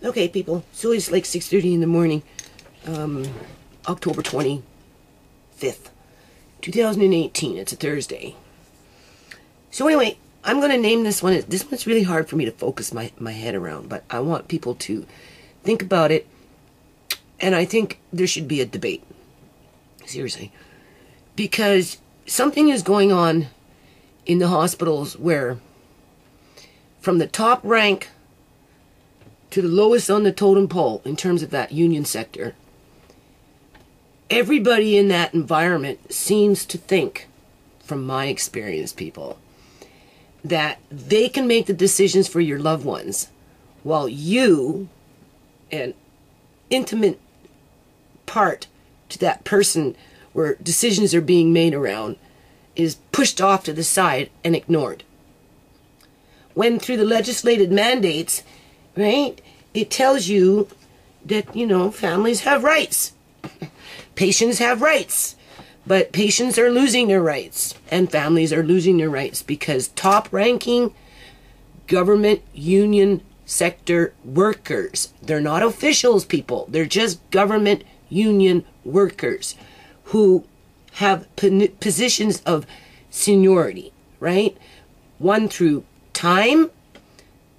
Okay, people, so it's like 6:30 in the morning, October 25th, 2018. It's a Thursday. So anyway, I'm going to name this one. This one's really hard for me to focus my head around, but I want people to think about it, and I think there should be a debate. Seriously. Because something is going on in the hospitals where, from the top rank to the lowest on the totem pole in terms of that union sector, everybody in that environment seems to think, from my experience, people, that they can make the decisions for your loved ones, while you, an intimate part to that person where decisions are being made around, is pushed off to the side and ignored. When through the legislated mandates, right, it tells you that, you know, families have rights. Patients have rights. But patients are losing their rights. And families are losing their rights because top-ranking government union sector workers, they're not officials, people. They're just government union workers who have positions of seniority, right? One, through time,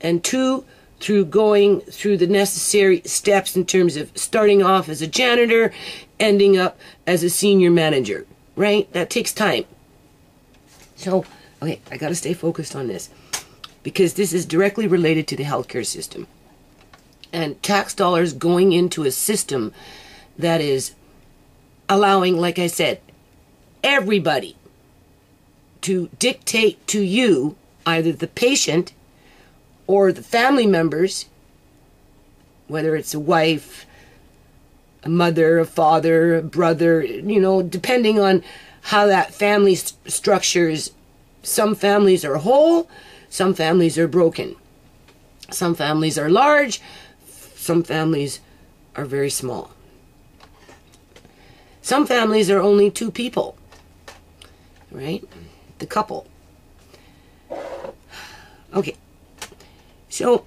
and two, through going through the necessary steps in terms of starting off as a janitor, ending up as a senior manager, right? That takes time. So, okay, I gotta stay focused on this because this is directly related to the healthcare system and tax dollars going into a system that is allowing, like I said, everybody to dictate to you, either the patient or the family members, whether it's a wife, a mother, a father, a brother, you know, depending on how that family structures. Some families are whole, some families are broken. Some families are large, some families are very small. Some families are only two people, right? The couple. Okay. So,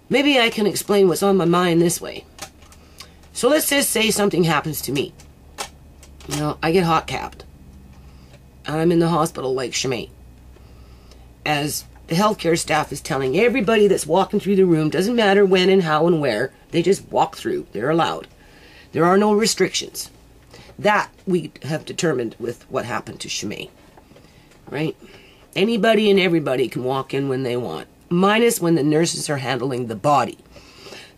maybe I can explain what's on my mind this way. So let's just say something happens to me. You know, I get hot capped. And I'm in the hospital like Shemay. As the healthcare staff is telling everybody that's walking through the room, doesn't matter when and how and where, they just walk through. They're allowed. There are no restrictions. That we have determined with what happened to Shemay. Right? Anybody and everybody can walk in when they want, minus when the nurses are handling the body.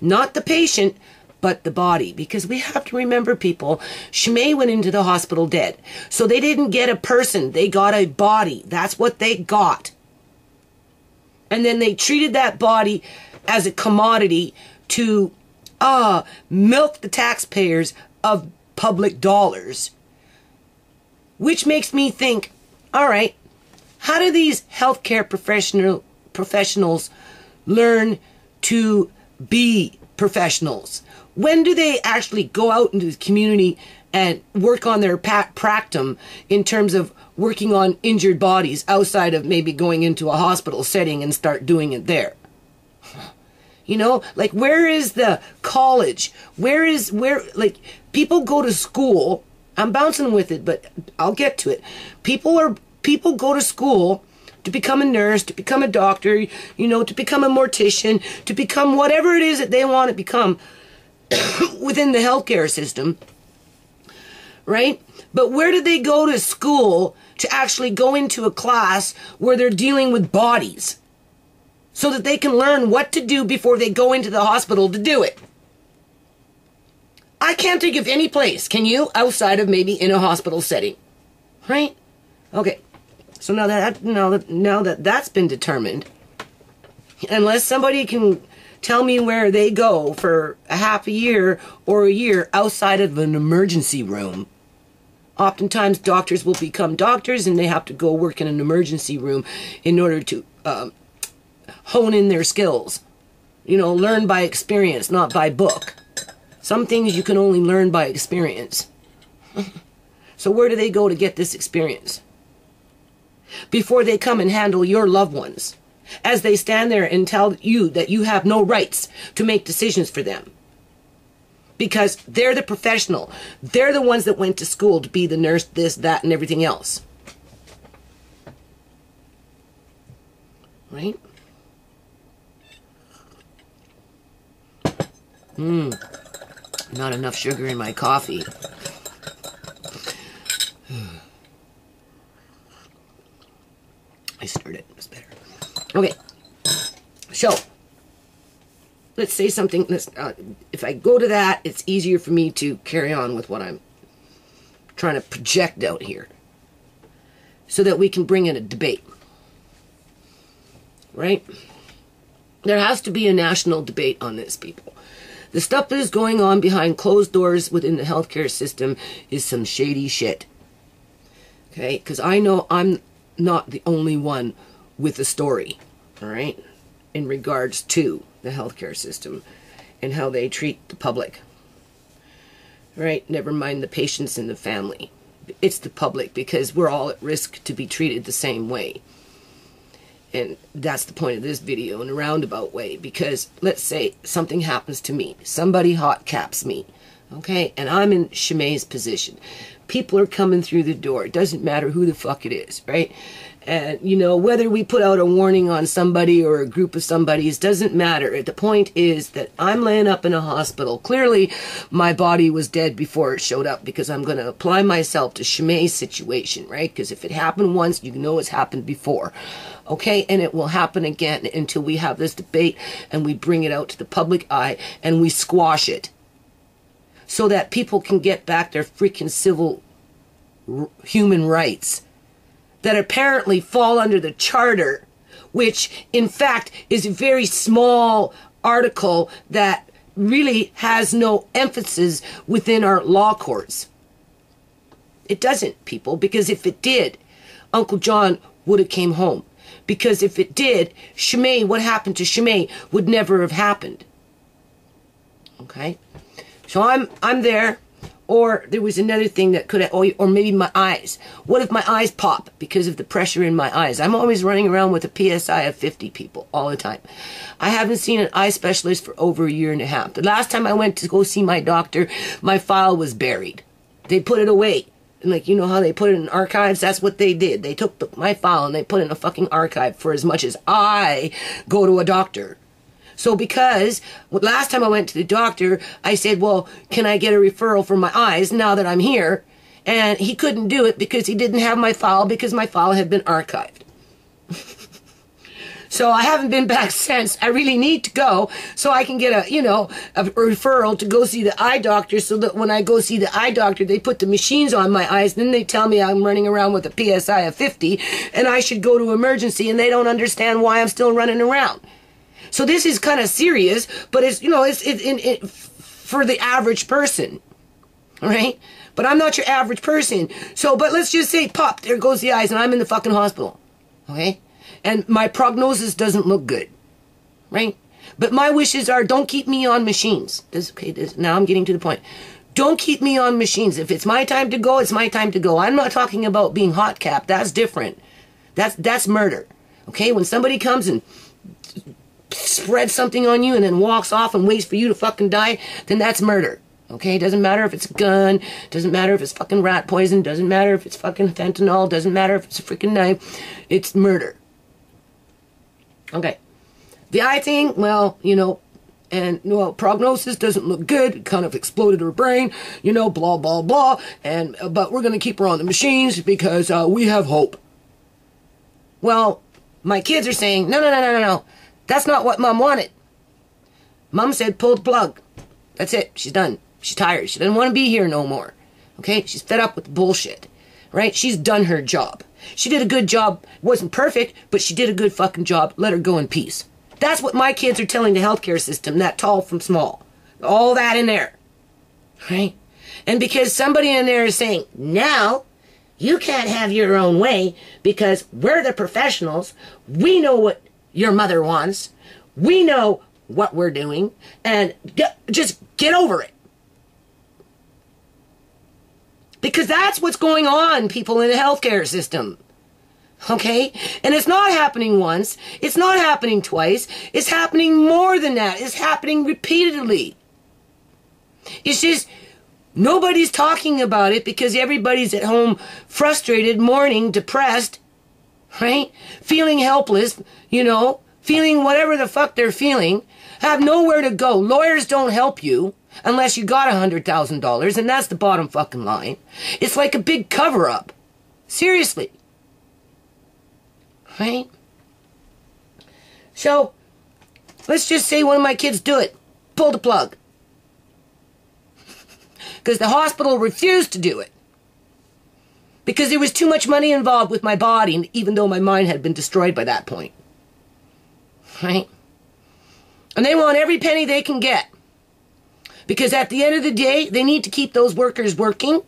Not the patient, but the body. Because we have to remember, people, Shemay went into the hospital dead. So they didn't get a person, they got a body. That's what they got. And then they treated that body as a commodity to milk the taxpayers of public dollars. Which makes me think, all right, how do these healthcare professionals learn to be professionals? When do they actually go out into the community and work on their practum in terms of working on injured bodies outside of maybe going into a hospital setting and start doing it there? You know, like, where is the college? Where, like, people go to school. I'm bouncing with it, but I'll get to it. People go to school to become a nurse, to become a doctor, you know, to become a mortician, to become whatever it is that they want to become within the healthcare system, right? But where do they go to school to actually go into a class where they're dealing with bodies so that they can learn what to do before they go into the hospital to do it? I can't think of any place, can you, outside of maybe in a hospital setting, right? Okay. So now that that's been determined, unless somebody can tell me where they go for a half a year or a year outside of an emergency room, oftentimes doctors will become doctors and they have to go work in an emergency room in order to hone in their skills. You know, learn by experience, not by book. Some things you can only learn by experience. So where do they go to get this experience? Before they come and handle your loved ones as they stand there and tell you that you have no rights to make decisions for them. Because they're the professional. They're the ones that went to school to be the nurse, this, that, and everything else. Right? Not enough sugar in my coffee. I stirred it. It's better. Okay. So, let's say something. If I go to that, it's easier for me to carry on with what I'm trying to project out here. So that we can bring in a debate. Right? There has to be a national debate on this, people. The stuff that is going on behind closed doors within the healthcare system is some shady shit. Okay? Because I know I'm not the only one with a story. Alright? In regards to the healthcare system and how they treat the public. Right? Never mind the patients and the family. It's the public, because we're all at risk to be treated the same way. And that's the point of this video in a roundabout way. Because let's say something happens to me. Somebody hot caps me. Okay? And I'm in Shimei's position. People are coming through the door. It doesn't matter who the fuck it is. Right? And, you know, whether we put out a warning on somebody or a group of somebodies doesn't matter. The point is that I'm laying up in a hospital. Clearly, my body was dead before it showed up, because I'm going to apply myself to Shimei's situation, right? Because if it happened once, you know it's happened before. Okay? And it will happen again until we have this debate and we bring it out to the public eye and we squash it. So that people can get back their freaking civil human rights that apparently fall under the charter, which in fact is a very small article that really has no emphasis within our law courts. It doesn't, people, because if it did, Uncle John would have came home. Because if it did, Shimei, what happened to Shimei would never have happened. Okay? So I'm there. Or there was another thing that could have, or maybe my eyes. What if my eyes pop because of the pressure in my eyes? I'm always running around with a PSI of 50, people, all the time. I haven't seen an eye specialist for over a year and a half. The last time I went to go see my doctor, my file was buried. They put it away. And like, you know how they put it in archives? That's what they did. They took my file and they put it in a fucking archive for as much as I go to a doctor. So because last time I went to the doctor, I said, well, can I get a referral for my eyes now that I'm here? And he couldn't do it because he didn't have my file, because my file had been archived. So I haven't been back since. I really need to go so I can get a referral to go see the eye doctor, so that when I go see the eye doctor, they put the machines on my eyes. Then they tell me I'm running around with a PSI of 50 and I should go to emergency, and they don't understand why I'm still running around. So this is kind of serious, but it's, it's for the average person, all right? But I'm not your average person. So, but let's just say, pop, there goes the eyes, and I'm in the fucking hospital, okay? And my prognosis doesn't look good, right? But my wishes are, don't keep me on machines. Now I'm getting to the point. Don't keep me on machines. If it's my time to go, it's my time to go. I'm not talking about being hot capped. That's different. That's murder, okay? When somebody comes and spreads something on you and then walks off and waits for you to fucking die, then that's murder. Okay? Doesn't matter if it's a gun, doesn't matter if it's fucking rat poison, doesn't matter if it's fucking fentanyl, doesn't matter if it's a freaking knife. It's murder. Okay. The eye thing, well, prognosis doesn't look good. It kind of exploded her brain, blah, blah, blah. But we're going to keep her on the machines because we have hope. Well, my kids are saying, no. That's not what Mom wanted. Mom said, pull the plug. That's it. She's done. She's tired. She doesn't want to be here no more. Okay? She's fed up with the bullshit. Right? She's done her job. She did a good job. It wasn't perfect, but she did a good fucking job. Let her go in peace. That's what my kids are telling the healthcare system, that tall from small. All that in there. Right? And because somebody in there is saying, now, you can't have your own way because we're the professionals. We know what your mother wants. We know what we're doing. And just get over it. Because that's what's going on, people, in the healthcare system. Okay? And it's not happening once. It's not happening twice. It's happening more than that. It's happening repeatedly. It's just nobody's talking about it because everybody's at home frustrated, mourning, depressed, right? Feeling helpless, feeling whatever the fuck they're feeling, have nowhere to go. Lawyers don't help you unless you got $100,000, and that's the bottom fucking line. It's like a big cover-up. Seriously. Right? So, let's just say one of my kids do it. Pull the plug. Because the hospital refused to do it. Because there was too much money involved with my body, even though my mind had been destroyed by that point. Right? And they want every penny they can get. Because at the end of the day, they need to keep those workers working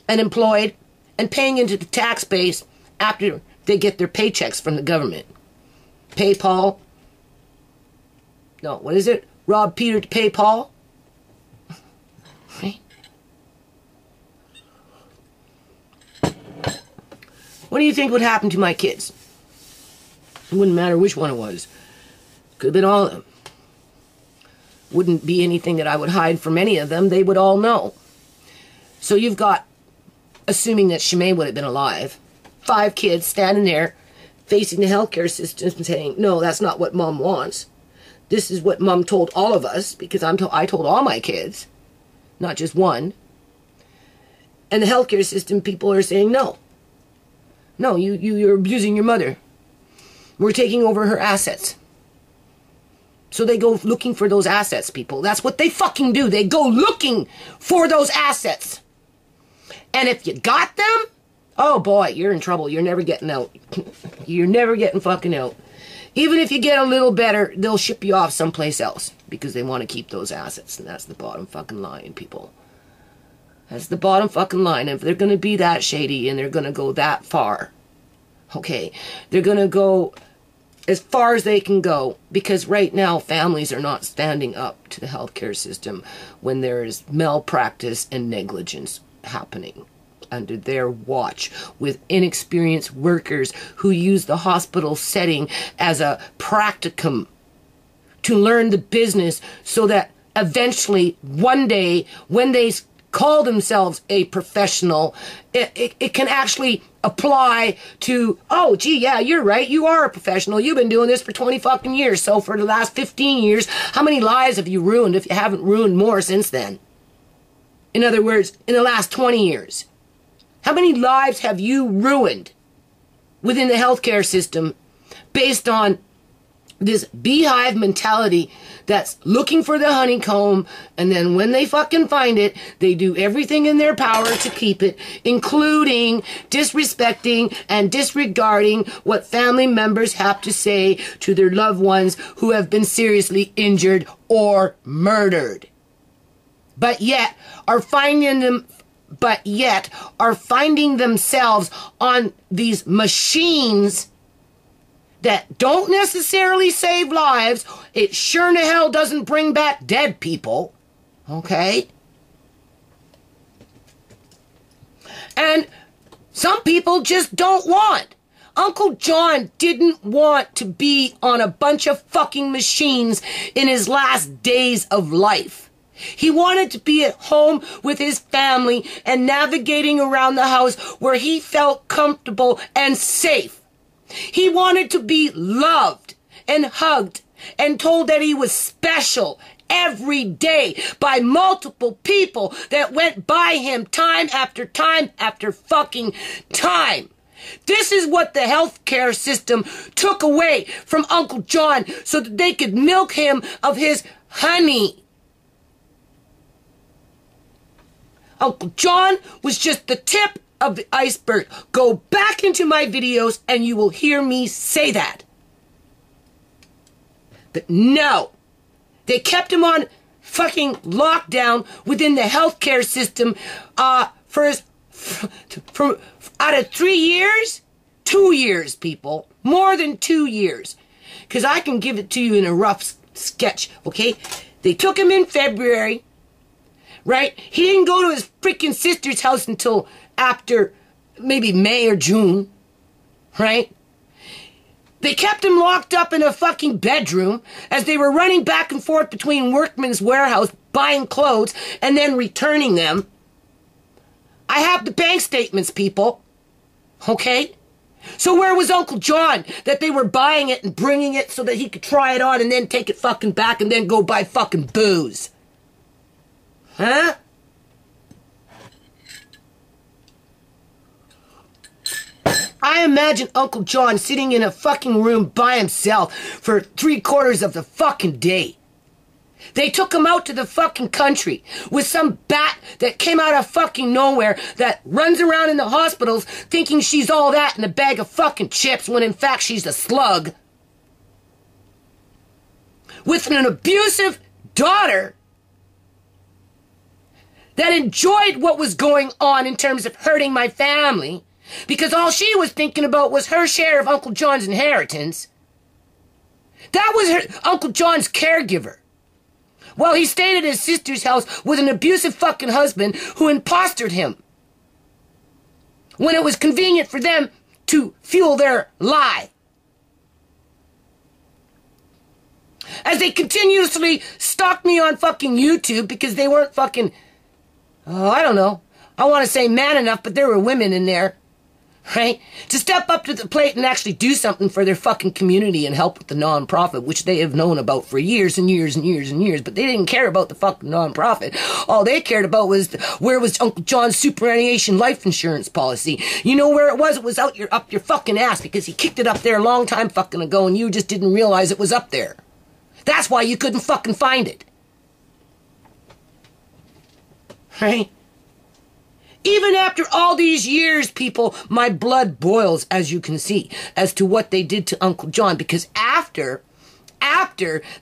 and employed and paying into the tax base after they get their paychecks from the government. Pay Paul. No, what is it? Rob Peter to pay Paul. Right? What do you think would happen to my kids? It wouldn't matter which one it was. Could have been all of them. Wouldn't be anything that I would hide from any of them. They would all know. So you've got, assuming that Shimei would have been alive, 5 kids standing there facing the healthcare system and saying, no, that's not what Mom wants. This is what Mom told all of us, because I told all my kids, not just one. And the healthcare system people are saying, no. No, you're abusing your mother. We're taking over her assets. So they go looking for those assets, people. That's what they fucking do. They go looking for those assets. And if you got them, oh boy, you're in trouble. You're never getting out. You're never getting fucking out. Even if you get a little better, they'll ship you off someplace else because they want to keep those assets. And that's the bottom fucking line, people. That's the bottom fucking line. If they're going to be that shady and they're going to go that far, okay, they're going to go as far as they can go, because right now families are not standing up to the healthcare system when there is malpractice and negligence happening under their watch with inexperienced workers who use the hospital setting as a practicum to learn the business so that eventually one day when they call themselves a professional, it can actually apply to, oh, gee, yeah, you're right. You are a professional. You've been doing this for 20 fucking years. So for the last 15 years, how many lives have you ruined if you haven't ruined more since then? In other words, in the last 20 years, how many lives have you ruined within the healthcare system based on this beehive mentality that's looking for the honeycomb, and then when they fucking find it, they do everything in their power to keep it, including disrespecting and disregarding what family members have to say to their loved ones who have been seriously injured or murdered. But yet are finding themselves on these machines that don't necessarily save lives. It sure to hell doesn't bring back dead people. Okay? And some people just don't want. Uncle John didn't want to be on a bunch of fucking machines in his last days of life. He wanted to be at home with his family and navigating around the house where he felt comfortable and safe. He wanted to be loved and hugged and told that he was special every day by multiple people that went by him time after time after fucking time. This is what the healthcare system took away from Uncle John so that they could milk him of his honey. Uncle John was just the tip of the iceberg. Go back into my videos and you will hear me say that. But no, they kept him on fucking lockdown within the healthcare system for out of 3 years, 2 years, people. More than 2 years. Because I can give it to you in a rough sketch, okay? They took him in February, right? He didn't go to his freaking sister's house until after maybe May or June. right? They kept him locked up in a fucking bedroom as they were running back and forth between Workman's Warehouse, buying clothes, and then returning them. I have the bank statements, people. Okay? So where was Uncle John that they were buying it and bringing it so that he could try it on and then take it fucking back and then go buy fucking booze? Huh? I imagine Uncle John sitting in a fucking room by himself for 3/4 of the fucking day. They took him out to the fucking country with some bat that came out of fucking nowhere that runs around in the hospitals thinking she's all that in a bag of fucking chips when in fact she's a slug. With an abusive daughter that enjoyed what was going on in terms of hurting my family because all she was thinking about was her share of Uncle John's inheritance. That was her Uncle John's caregiver. Well, he stayed at his sister's house with an abusive fucking husband who impostered him when it was convenient for them to fuel their lie. As they continuously stalked me on fucking YouTube because they weren't fucking, I don't know, I want to say man enough, but there were women in there, right? To step up to the plate and actually do something for their fucking community and help with the non-profit, which they have known about for years and years and years and years, but they didn't care about the fucking non-profit. All they cared about was where was Uncle John's superannuation life insurance policy. You know where it was? It was up your fucking ass because he kicked it up there a long time fucking ago and you just didn't realize it was up there. That's why you couldn't fucking find it. Right? Even after all these years, people, my blood boils, as you can see, as to what they did to Uncle John. Because after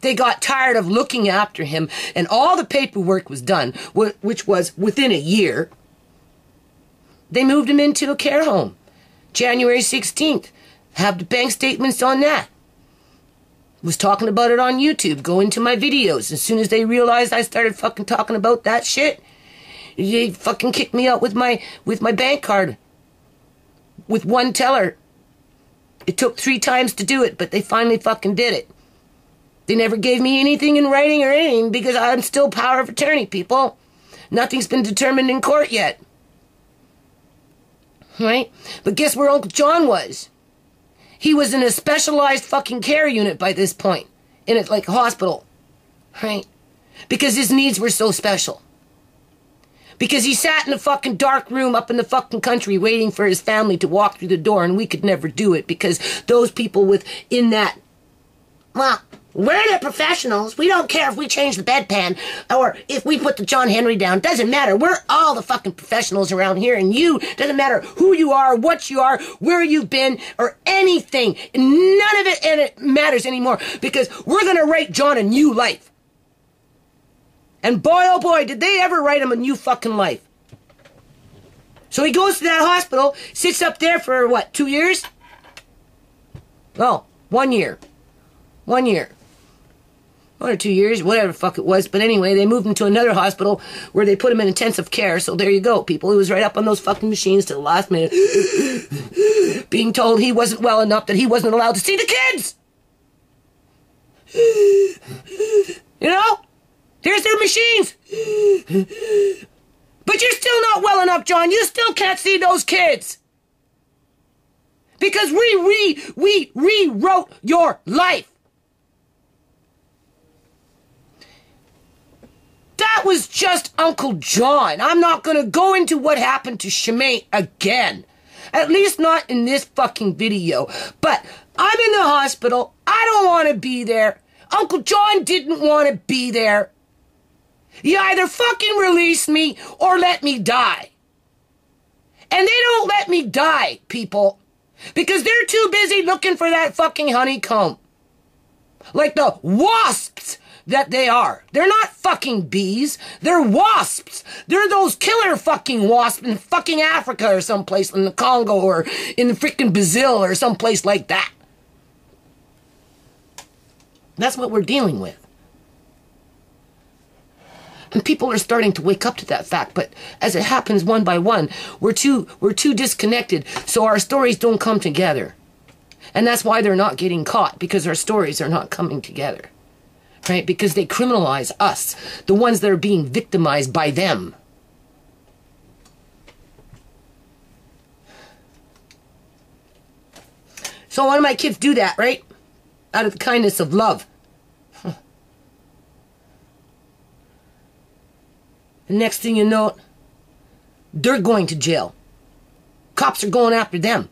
they got tired of looking after him and all the paperwork was done, which was within a year, they moved him into a care home. January 16th. Have the bank statements on that. Was talking about it on YouTube. Go into my videos. As soon as they realized I started fucking talking about that shit, they fucking kicked me out with my bank card. With one teller. It took 3 times to do it, but they finally fucking did it. They never gave me anything in writing or anything because I'm still power of attorney, people. Nothing's been determined in court yet. Right? But guess where Uncle John was? He was in a specialized fucking care unit by this point. In a, like, hospital. Right? Because his needs were so special. Because he sat in a fucking dark room up in the fucking country waiting for his family to walk through the door and we could never do it because those people within that, well, we're the professionals. We don't care if we change the bedpan or if we put the John Henry down. Doesn't matter. We're all the fucking professionals around here and you, doesn't matter who you are, what you are, where you've been, or anything. None of it matters anymore because we're going to write John a new life. And boy, oh boy, did they ever write him a new fucking life. So he goes to that hospital, sits up there for, what, 2 years? Well, 1 year. 1 year. 1 or 2 years, whatever the fuck it was. But anyway, they moved him to another hospital where they put him in intensive care. So there you go, people. He was right up on those fucking machines to the last minute. Being told he wasn't well enough, that he wasn't allowed to see the kids. You know? Here's their machines. But you're still not well enough, John. You still can't see those kids. Because we rewrote your life. That was just Uncle John. I'm not going to go into what happened to Shemay again. At least not in this fucking video. But I'm in the hospital. I don't want to be there. Uncle John didn't want to be there. You either fucking release me or let me die. And they don't let me die, people. Because they're too busy looking for that fucking honeycomb. Like the wasps that they are. They're not fucking bees. They're wasps. They're those killer fucking wasps in fucking Africa or someplace in the Congo or in the freaking Brazil or someplace like that. That's what we're dealing with. And people are starting to wake up to that fact. But as it happens one by one, we're too disconnected, so our stories don't come together. And that's why they're not getting caught, because our stories are not coming together. Right? Because they criminalize us, the ones that are being victimized by them. So one of my kids do that, right? Out of the kindness of love. The next thing you know, they're going to jail. Cops are going after them.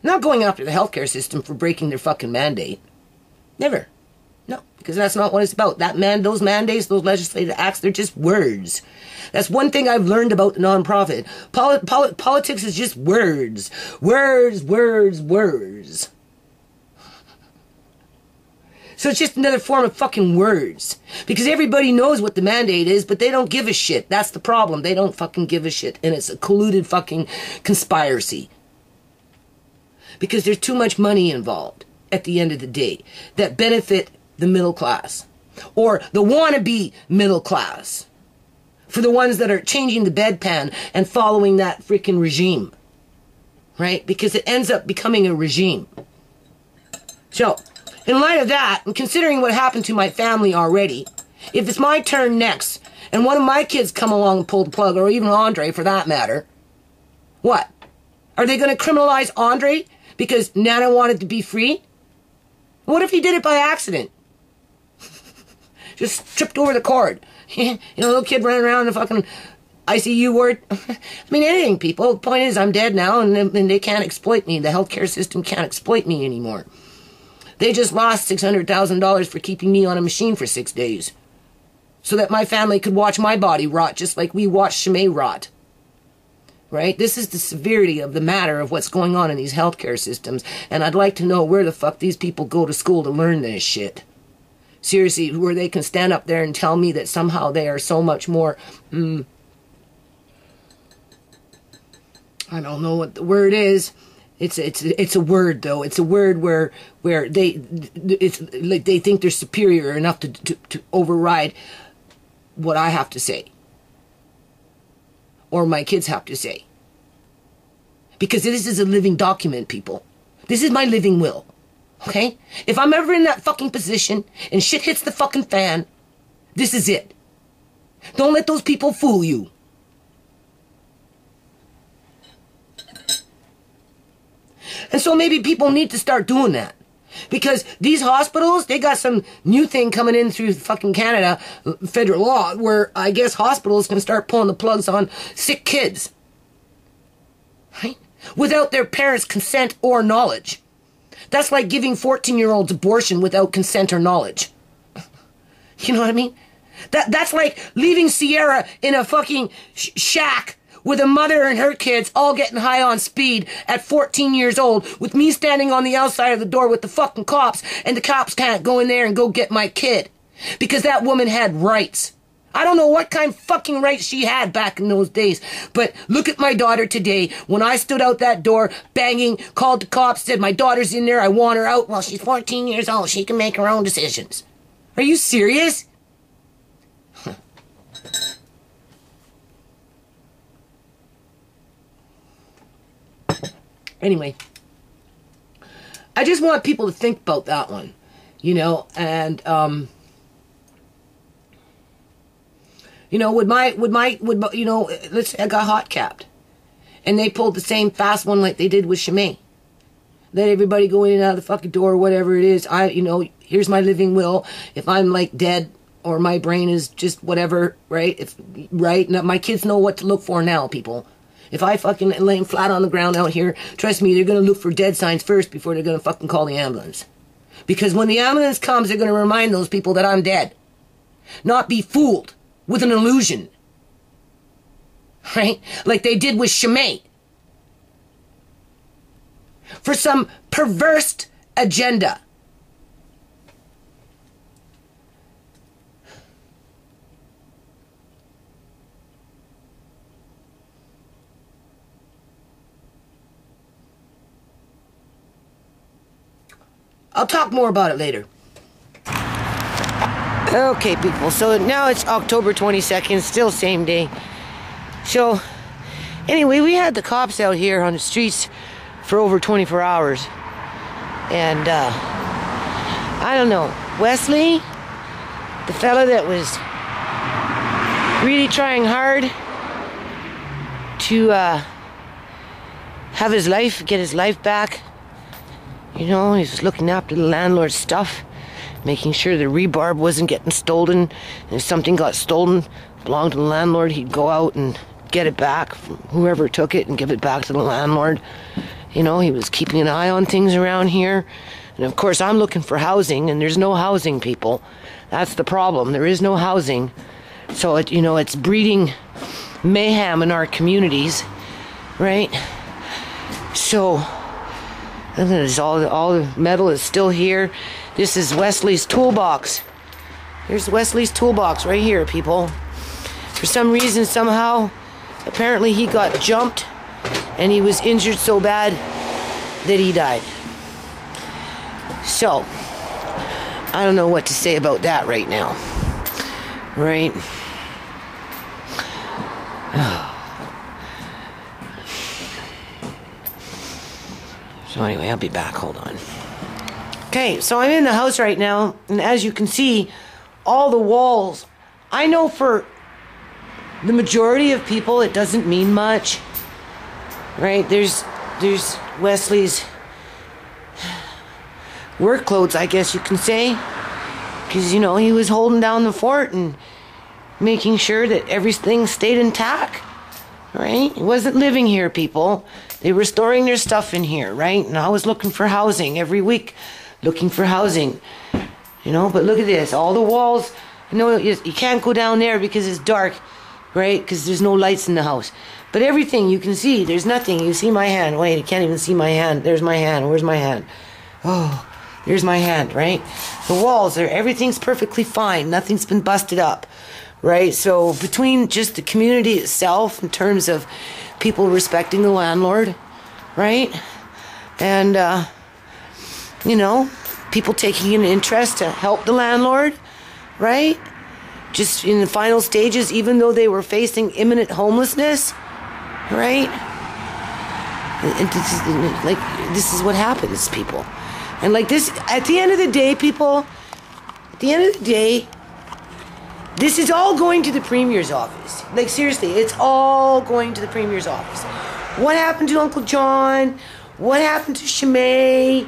Not going after the healthcare system for breaking their fucking mandate. Never. No, because that's not what it's about. Those mandates, those legislative acts, they're just words. That's one thing I've learned about the nonprofit. Politics is just words. Words, words, words. So it's just another form of fucking words. Because everybody knows what the mandate is, but they don't give a shit. That's the problem. They don't fucking give a shit. And it's a colluded fucking conspiracy. Because there's too much money involved at the end of the day that benefit the middle class. Or the wannabe middle class. For the ones that are changing the bedpan and following that freaking regime. Right? Because it ends up becoming a regime. So, in light of that, and considering what happened to my family already, if it's my turn next, and one of my kids come along and pull the plug, or even Andre for that matter, what? Are they going to criminalize Andre because Nana wanted to be free? What if he did it by accident? Just tripped over the cord. You know, little kid running around in the fucking ICU ward. I mean, anything, people. The point is, I'm dead now, and they can't exploit me. The healthcare system can't exploit me anymore. They just lost $600,000 for keeping me on a machine for 6 days. So that my family could watch my body rot just like we watched Shimei rot. Right? This is the severity of the matter of what's going on in these healthcare systems. And I'd like to know where the fuck these people go to school to learn this shit. Seriously, where they can stand up there and tell me that somehow they are so much more... I don't know what the word is. It's a word though. It's a word where it's like they think they're superior enough to override what I have to say. Or my kids have to say. Because this is a living document, people. This is my living will. Okay? If I'm ever in that fucking position and shit hits the fucking fan, this is it. Don't let those people fool you. And so maybe people need to start doing that. Because these hospitals, they got some new thing coming in through fucking Canada, federal law, where I guess hospitals can start pulling the plugs on sick kids. Right? Without their parents' consent or knowledge. That's like giving 14-year-olds abortion without consent or knowledge. You know what I mean? That's like leaving Sierra in a fucking shack with a mother and her kids all getting high on speed at 14 years old, with me standing on the outside of the door with the fucking cops, and the cops can't go in there and go get my kid. Because that woman had rights. I don't know what kind of fucking rights she had back in those days, but look at my daughter today. When I stood out that door, banging, called the cops, said, my daughter's in there, I want her out. Well, she's 14 years old, she can make her own decisions. Are you serious? Anyway, I just want people to think about that one, you know, and, you know, you know, let's say I got hot capped, and they pulled the same fast one like they did with Shimei. Let everybody go in and out of the fucking door, whatever it is. You know, here's my living will. If I'm like dead or my brain is just whatever, right? Right? Now, my kids know what to look for now, people. If I fucking lay flat on the ground out here, trust me, they're going to look for dead signs first before they're going to fucking call the ambulance. Because when the ambulance comes, they're going to remind those people that I'm dead. Not be fooled with an illusion. Right? Like they did with Shimei. For some perverse agenda. I'll talk more about it later. Okay, people, so now it's October 22nd, still same day. So, anyway, we had the cops out here on the streets for over 24 hours. And, I don't know, Wesley, the fella that was really trying hard to have his life, get his life back. You know, he was looking after the landlord's stuff, making sure the rebarb wasn't getting stolen. And if something got stolen, belonged to the landlord, he'd go out and get it back from whoever took it and give it back to the landlord. You know, he was keeping an eye on things around here. And of course, I'm looking for housing, and there's no housing, people. That's the problem. There is no housing. So, it's breeding mayhem in our communities, right? So, look at this, all the metal is still here. This is Wesley's toolbox. Here's Wesley's toolbox right here, people. For some reason, somehow, apparently he got jumped and he was injured so bad that he died. So, I don't know what to say about that right now. Right? So anyway, I'll be back. Hold on. Okay, so I'm in the house right now, and as you can see, all the walls, I know for the majority of people it doesn't mean much, right? There's Wesley's work clothes, I guess you can say, because he was holding down the fort and making sure that everything stayed intact, right? He wasn't living here, people. They were storing their stuff in here, right? And I was looking for housing every week, looking for housing, but look at this, all the walls. You can't go down there because it's dark, right? Because there's no lights in the house. But everything you can see, there's nothing. You see my hand. Wait, you can't even see my hand. There's my hand. Where's my hand? Oh, there's my hand, right? The walls, everything's perfectly fine. Nothing's been busted up, right? So between just the community itself, in terms of people respecting the landlord, right? And, people taking an interest to help the landlord, right? Just in the final stages, even though they were facing imminent homelessness, right? And this is what happens, people. And this, at the end of the day, people, at the end of the day, this is all going to the Premier's office. Seriously, it's all going to the Premier's office. What happened to Uncle John? What happened to Shimei?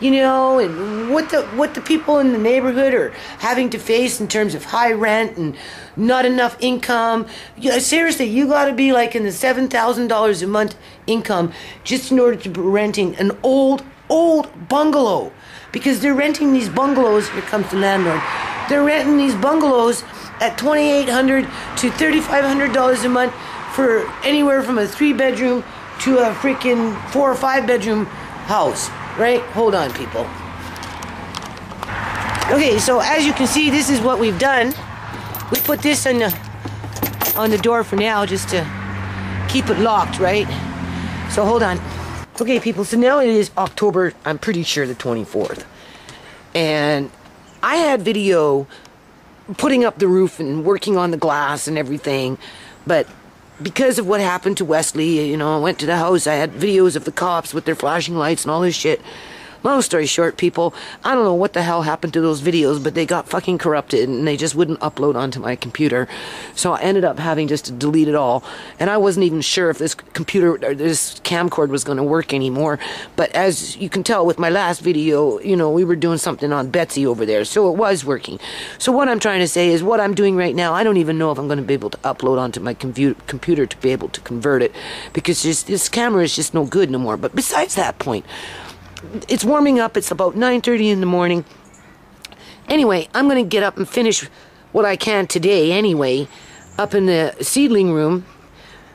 And what the people in the neighborhood are having to face in terms of high rent and not enough income. Seriously, you got to be in the $7,000 a month income just in order to be renting an old bungalow. Because they're renting these bungalows, here comes the landlord, they're renting these bungalows at $2,800 to $3,500 a month for anywhere from a 3-bedroom to a freaking 4 or 5-bedroom house. Right? Hold on, people. Okay, so as you can see, this is what we've done. We put this on the door for now, just to keep it locked, right? So hold on. Okay, people, so now it is October, I'm pretty sure the 24th. And I had video putting up the roof and working on the glass and everything, but because of what happened to Wesley, I went to the house, I had videos of the cops with their flashing lights and all this shit. Long story short, people, I don't know what the hell happened to those videos, but they got fucking corrupted and they just wouldn't upload onto my computer. So I ended up having just to delete it all. And I wasn't even sure if this computer or this camcorder was going to work anymore. But as you can tell with my last video, we were doing something on Betsy over there. So it was working. So what I'm trying to say is what I'm doing right now, I don't even know if I'm going to be able to upload onto my computer to be able to convert it. Because this camera is just no good no more. But besides that point, it's warming up. It's about 9:30 in the morning. Anyway, I'm going to get up and finish what I can today anyway, up in the seedling room,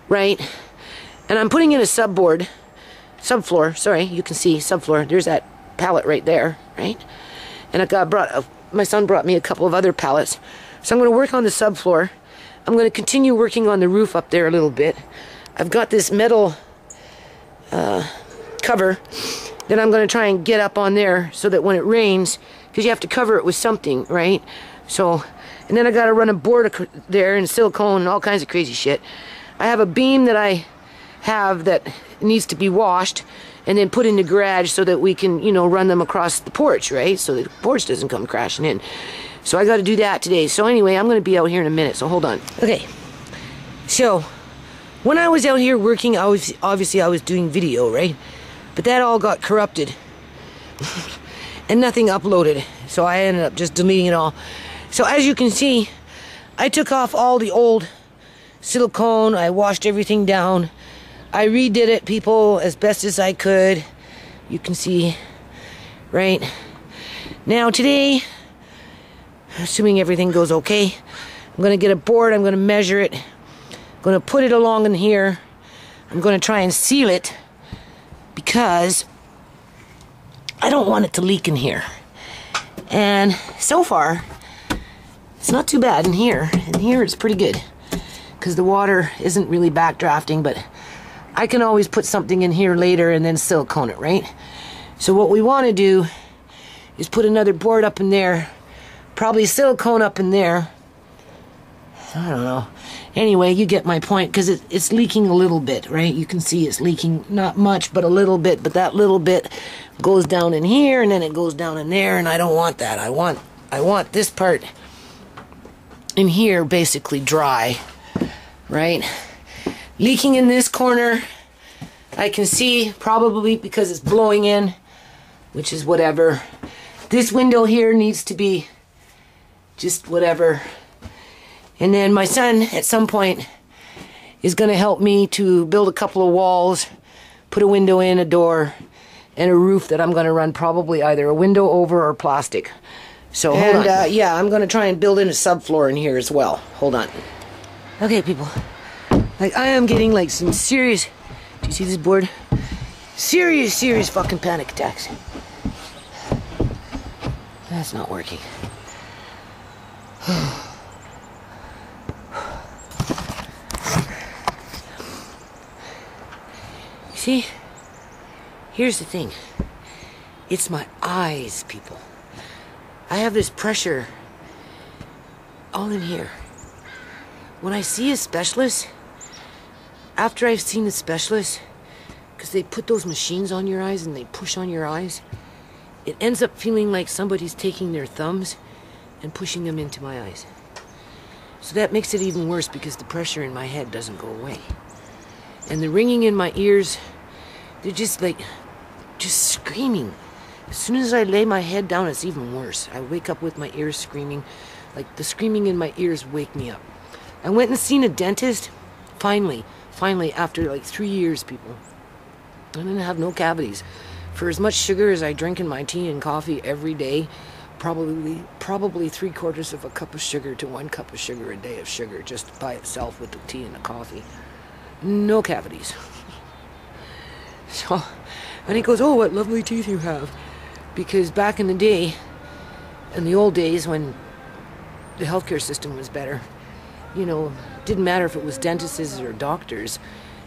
right? And I'm putting in a subfloor, sorry, you can see subfloor. There's that pallet right there, right? And my son brought me a couple of other pallets. So I'm going to work on the subfloor. I'm going to continue working on the roof up there a little bit. I've got this metal cover that I'm going to try and get up on there so that when it rains, because you have to cover it with something, right? So, and then I got to run a board there and silicone and all kinds of crazy shit. I have a beam that I have that needs to be washed and then put in the garage so that we can, you know, run them across the porch, right? So the porch doesn't come crashing in. So I got to do that today. So anyway, I'm going to be out here in a minute, so hold on. Okay, so when I was out here working, obviously I was doing video, right? But that all got corrupted and nothing uploaded. So I ended up just deleting it all. So as you can see, I took off all the old silicone. I washed everything down. I redid it, people, as best as I could. You can see, right? Now today, assuming everything goes okay, I'm going to get a board. I'm going to measure it. I'm going to put it along in here. I'm going to try and seal it because I don't want it to leak in here. And so far, it's not too bad in here. In here, it's pretty good because the water isn't really backdrafting, but I can always put something in here later and then silicone it, right? So what we want to do is put another board up in there, probably silicone up in there. I don't know. Anyway, you get my point, because it's leaking a little bit, right? You can see it's leaking, not much, but a little bit. But that little bit goes down in here, and then it goes down in there, and I don't want that. I want this part in here basically dry, right? Leaking in this corner, I can see, probably because it's blowing in, which is whatever. This window here needs to be just whatever. And then my son, at some point, is going to help me to build a couple of walls, put a window in, a door, and a roof that I'm going to run probably either a window over or plastic. So hold on. Yeah, I'm going to try and build in a subfloor in here as well. Hold on. Okay, people. Like, I am getting like some serious, do you see this board? Serious fucking panic attacks. That's not working. See? Here's the thing. It's my eyes, people. I have this pressure all in here. When I see a specialist, after I've seen the specialist, because they put those machines on your eyes and they push on your eyes, it ends up feeling like somebody's taking their thumbs and pushing them into my eyes. So that makes it even worse because the pressure in my head doesn't go away. And the ringing in my ears, they're just like, just screaming. As soon as I lay my head down, it's even worse. I wake up with my ears screaming. Like, the screaming in my ears wake me up. I went and seen a dentist, finally, after like 3 years, people. I didn't have no cavities. For as much sugar as I drink in my tea and coffee every day, probably 3/4 of a cup of sugar to 1 cup of sugar a day of sugar, just by itself with the tea and the coffee. No cavities. So, and he goes, oh, what lovely teeth you have. Because back in the day, in the old days when the healthcare system was better, you know, it didn't matter if it was dentists or doctors,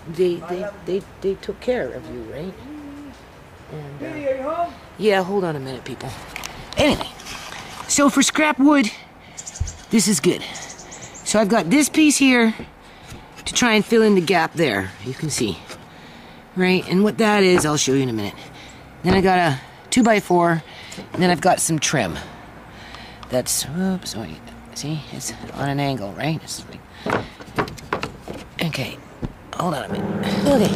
they took care of you, right? And, yeah, hold on a minute, people. Anyway, so for scrap wood, this is good. So I've got this piece here to try and fill in the gap there. You can see, right? And what that is, I'll show you in a minute. Then I got a 2x4, and then I've got some trim. That's, oops, sorry. See, it's on an angle, right? It's like, okay, hold on a minute. Okay,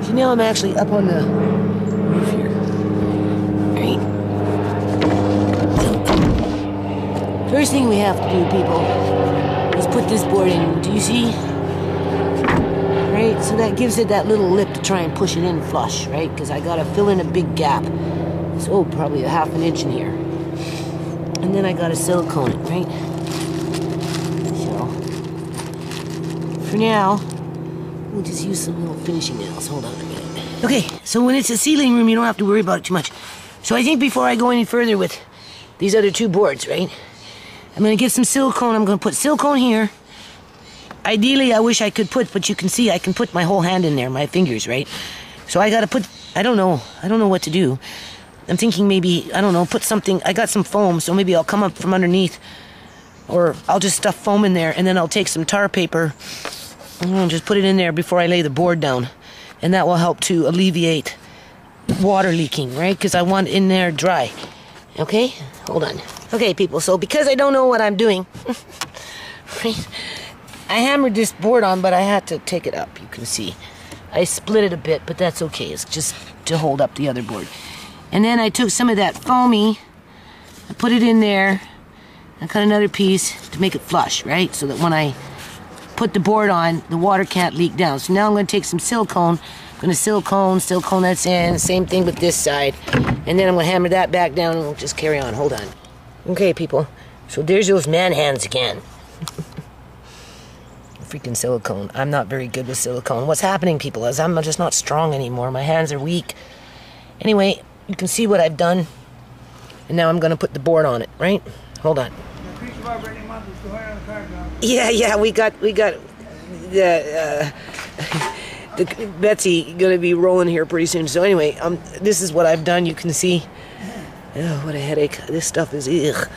so now I'm actually up on the roof here, right? First thing we have to do, people, is put this board in. Do you see? Right, so that gives it that little lip to try and push it in flush, right? Because I gotta fill in a big gap. So probably a 1/2 inch in here. And then I gotta silicone it, right? So, for now, we'll just use some little finishing nails. Hold on a minute. Okay, so when it's a seedling room, you don't have to worry about it too much. So I think before I go any further with these other 2 boards, right? I'm gonna get some silicone. I'm gonna put silicone here. Ideally, I wish I could put, but you can see I can put my whole hand in there, my fingers, right? So I gotta put, I don't know what to do. I'm thinking maybe, I don't know, put something, I got some foam, so maybe I'll come up from underneath, or I'll just stuff foam in there, and then I'll take some tar paper and just put it in there before I lay the board down, and that will help to alleviate water leaking, right? Because I want in there dry. Okay, hold on. Okay, people, so because I don't know what I'm doing, I hammered this board on, but I had to take it up. You can see I split it a bit, but that's okay. It's just to hold up the other board. And then I took some of that foamy, I put it in there, I cut another piece to make it flush, right? So that when I put the board on, the water can't leak down. So now I'm going to take some silicone. I'm going to silicone that's in. Same thing with this side. And then I'm going to hammer that back down and we'll just carry on. Hold on. Okay, people. So there's those man hands again. Freaking silicone. I'm not very good with silicone. What's happening, people, is I'm just not strong anymore. My hands are weak. Anyway, you can see what I've done. And now I'm going to put the board on it, right? Hold on. Yeah, we got the Betsy gonna be rolling here pretty soon. So anyway, this is what I've done. You can see. Oh, what a headache! This stuff is ugh.